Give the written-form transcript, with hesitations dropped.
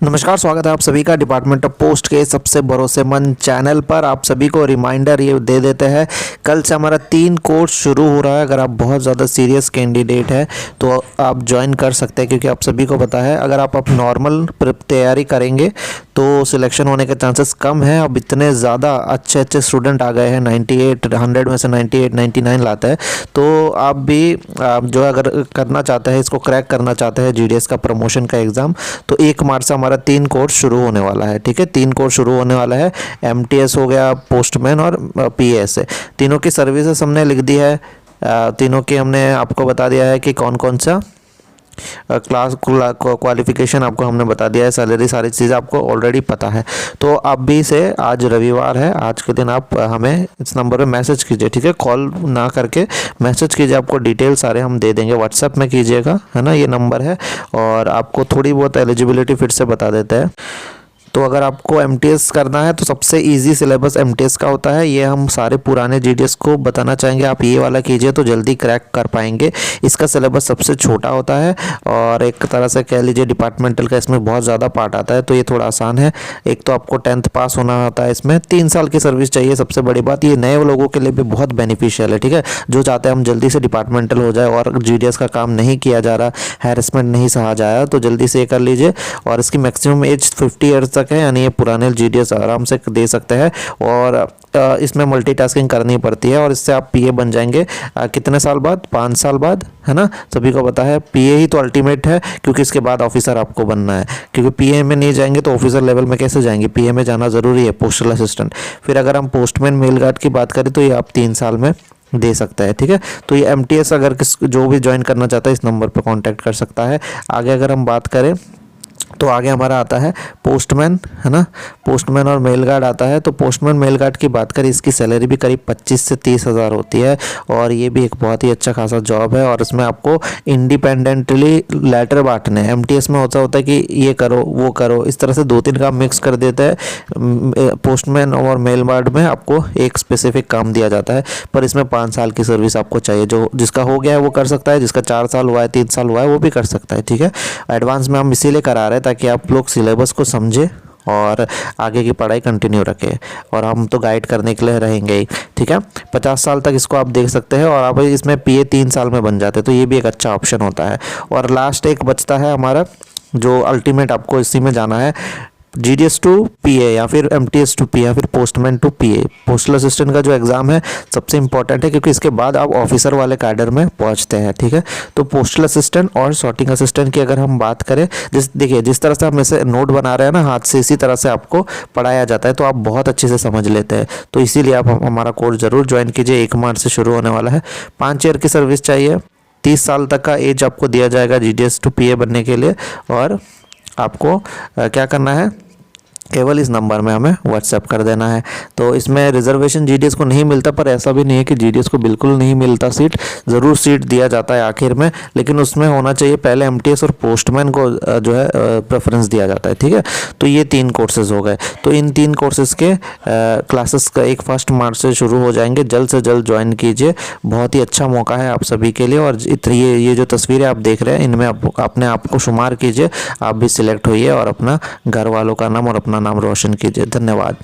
नमस्कार, स्वागत है आप सभी का डिपार्टमेंट ऑफ पोस्ट के सबसे भरोसेमंद चैनल पर। आप सभी को रिमाइंडर ये दे देते हैं, कल से हमारा 3 कोर्स शुरू हो रहा है। अगर आप बहुत ज़्यादा सीरियस कैंडिडेट है तो आप ज्वाइन कर सकते हैं, क्योंकि आप सभी को पता है अगर आप नॉर्मल तैयारी करेंगे तो सिलेक्शन होने के चांसेस कम है। अब इतने ज़्यादा अच्छे स्टूडेंट आ गए हैं, 98 100 में से 98 99 लाते हैं। तो आप भी जो अगर करना चाहते हैं, इसको क्रैक करना चाहते हैं जीडीएस का प्रमोशन का एग्ज़ाम, तो 1 मार्च से हमारा 3 कोर्स शुरू होने वाला है। ठीक है, 3 कोर्स शुरू होने वाला है। एमटीएस हो गया, पोस्टमैन और पीएस है। तीनों की सर्विसेज हमने लिख दी है। तीनों की हमने आपको बता दिया है कि कौन कौन सा क्लास क्वालिफिकेशन आपको हमने बता दिया है, सैलरी, सारी चीज़ें आपको ऑलरेडी पता है। तो आप भी से, आज रविवार है, आज के दिन आप हमें इस नंबर पे मैसेज कीजिए। ठीक है, कॉल ना करके मैसेज कीजिए, आपको डिटेल सारे हम दे देंगे। व्हाट्सएप में कीजिएगा, है ना, ये नंबर है। और आपको थोड़ी बहुत एलिजिबिलिटी फिर से बता देते हैं। तो अगर आपको एमटीएस करना है तो सबसे इजी सिलेबस एमटीएस का होता है। ये हम सारे पुराने जीडीएस को बताना चाहेंगे, आप ये वाला कीजिए तो जल्दी क्रैक कर पाएंगे। इसका सिलेबस सबसे छोटा होता है और एक तरह से कह लीजिए डिपार्टमेंटल का इसमें बहुत ज़्यादा पार्ट आता है, तो ये थोड़ा आसान है। एक तो आपको 10th पास होना होता है, इसमें 3 साल की सर्विस चाहिए। सबसे बड़ी बात, ये नए लोगों के लिए भी बहुत बेनिफिशियल है। ठीक है, जो चाहते हैं हम जल्दी से डिपार्टमेंटल हो जाए और जीडीएस का काम नहीं किया जा रहा, हैरेसमेंट नहीं सहा जा रहा, तो जल्दी से ये कर लीजिए। और इसकी मैक्सिमम एज 50 ईयर्स है, यानी ये पुराने जीडीएस आराम से दे सकते हैं। और इसमें मल्टीटास्किंग करनी पड़ती है और इससे आप पीए बन जाएंगे कितने साल बाद? 5 साल बाद, है ना। सभी को पता है पीए ही तो अल्टीमेट है, क्योंकि इसके बाद ऑफिसर आपको बनना है। क्योंकि पीए में नहीं जाएंगे तो ऑफिसर लेवल में कैसे जाएंगे? पीए में जाना ज़रूरी है, पोस्टल असिस्टेंट। फिर अगर हम पोस्टमैन मेल गार्ड की बात करें तो ये आप 3 साल में दे सकता है। ठीक है, तो ये एमटीएस अगर जो भी ज्वाइन करना चाहता है इस नंबर पर कांटेक्ट कर सकता है। आगे अगर हम बात करें तो आगे हमारा आता है पोस्टमैन, है ना। पोस्टमैन और मेल गार्ड आता है। तो पोस्टमैन मेल गार्ड की बात करें, इसकी सैलरी भी करीब 25 से 30 हज़ार होती है और ये भी एक बहुत ही अच्छा खासा जॉब है। और इसमें आपको इंडिपेंडेंटली लेटर बांटने, एमटीएस में होता है कि ये करो वो करो, इस तरह से 2-3 काम मिक्स कर देता है। पोस्टमैन और मेल गार्ड में आपको एक स्पेसिफिक काम दिया जाता है, पर इसमें 5 साल की सर्विस आपको चाहिए। जो जिसका हो गया है वो कर सकता है, जिसका 4 साल हुआ है, 3 साल हुआ है, वो भी कर सकता है। ठीक है, एडवांस में हम इसीलिए करा रहे हैं ताकि आप लोग सिलेबस को समझें और आगे की पढ़ाई कंटिन्यू रखें। और हम तो गाइड करने के लिए रहेंगे ही। ठीक है, 50 साल तक इसको आप देख सकते हैं और आप इसमें पीए 3 साल में बन जाते हैं, तो ये भी एक अच्छा ऑप्शन होता है। और लास्ट एक बचता है हमारा, जो अल्टीमेट आपको इसी में जाना है, जीडीएस टू पीए या फिर एमटीएस टू पीए या फिर postman to PA. Postal assistant का जो एग्ज़ाम है सबसे इंपॉर्टेंट है, क्योंकि इसके बाद आप ऑफिसर वाले कैडर में पहुंचते हैं। ठीक है, तो पोस्टल असिस्टेंट और सॉर्टिंग असिस्टेंट की अगर हम बात करें, देखिए जिस तरह से हम इसे नोट बना रहे हैं ना हाथ से, इसी तरह से आपको पढ़ाया जाता है, तो आप बहुत अच्छे से समझ लेते हैं। तो इसीलिए आप हमारा कोर्स ज़रूर ज्वाइन कीजिए। 1 मार्च से शुरू होने वाला है। 5 ईयर की सर्विस चाहिए, 30 साल तक का एज आपको दिया जाएगा जीडीएस टू पीए बनने के लिए। और आपको क्या करना है, केवल इस नंबर में हमें व्हाट्सएप कर देना है। तो इसमें रिजर्वेशन जीडीएस को नहीं मिलता, पर ऐसा भी नहीं है कि जीडीएस को बिल्कुल नहीं मिलता सीट, ज़रूर सीट दिया जाता है आखिर में, लेकिन उसमें होना चाहिए पहले एमटीएस और पोस्टमैन को जो है प्रेफरेंस दिया जाता है। ठीक है, तो ये 3 कोर्सेज हो गए। तो इन 3 कोर्सेज के क्लासेस का 1 मार्च से शुरू हो जाएंगे। जल्द से जल्द ज्वाइन कीजिए, बहुत ही अच्छा मौका है आप सभी के लिए। और ये जो तस्वीरें आप देख रहे हैं, इनमें अपने आप को शुमार कीजिए, आप भी सिलेक्ट होइए और अपना घर वालों का नाम और अपना नाम रोशन कीजिए। धन्यवाद।